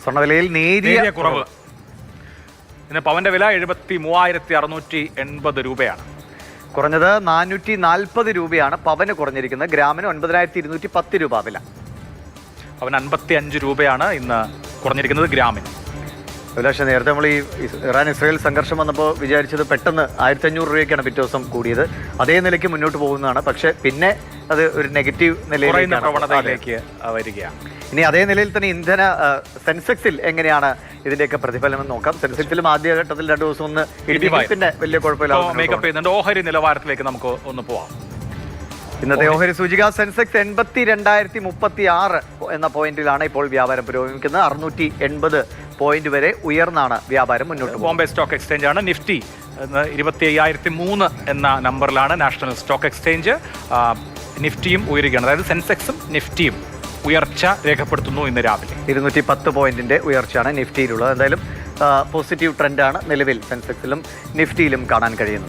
സ്വർണ്ണവിലയിൽ നേരിയ കുറവ്. ഇന്ന് പവന്റെ വില 73,680 രൂപയാണ്. കുറഞ്ഞത് 440 രൂപയാണ് പവന് കുറഞ്ഞിരിക്കുന്നത്. ഗ്രാമിന് 9,210 രൂപ വില. പവന് 55 രൂപയാണ് ഇന്ന് കുറഞ്ഞിരിക്കുന്നത് ഗ്രാമിന്. അഭിലാഷ്, നേരത്തെ നമ്മൾ ഈ ഇറാൻ ഇസ്രായേൽ സംഘർഷം വന്നപ്പോൾ വിചാരിച്ചത് പെട്ടെന്ന് 1,500 രൂപയ്ക്കാണ് പിറ്റേ ദിവസം കൂടിയത്. അതേ നിലയ്ക്ക് മുന്നോട്ട് പോകുന്നതാണ്. പക്ഷേ പിന്നെ അത് ഒരു നെഗറ്റീവ് നിലയിലേക്ക് വരികയാണ്. ഇനി അതേ നിലയിൽ തന്നെ ഇന്ധന സെൻസെക്സിൽ എങ്ങനെയാണ് ഇതിന്റെയൊക്കെ പ്രതിഫലനം നോക്കാം. സെൻസെക്സിലും ആദ്യഘട്ടത്തിൽ 2 ദിവസം ഒന്ന് പിന്നെ വലിയ കുഴപ്പമില്ല. ഓഹരി നിലവാരത്തിലേക്ക് നമുക്ക് ഒന്ന് പോവാം. ഇന്നത്തെ ഓഹരി സൂചിക സെൻസെക്സ് 82,036 എന്ന പോയിന്റിലാണ് ഇപ്പോൾ വ്യാപാരം പുരോഗമിക്കുന്നത്. 680 പോയിന്റ് വരെ ഉയർന്നാണ് വ്യാപാരം മുന്നോട്ട്. ബോംബെ സ്റ്റോക്ക് എക്സ്ചേഞ്ച് ആണ്. നിഫ്റ്റി 25,003 എന്ന നമ്പറിലാണ് നാഷണൽ സ്റ്റോക്ക് എക്സ്ചേഞ്ച്. നിഫ്റ്റിയും ഉയരുകയാണ്. അതായത് സെൻസെക്സും നിഫ്റ്റിയും ഉയർച്ച രേഖപ്പെടുത്തുന്നു ഇന്ന് രാവിലെ. 210 പോയിന്റിന്റെ ഉയർച്ചയാണ് നിഫ്റ്റിയിലുള്ളത്. എന്തായാലും പോസിറ്റീവ് ട്രെൻഡാണ് നിലവിൽ സെൻസെക്സിലും നിഫ്റ്റിയിലും കാണാൻ കഴിയുന്നത്.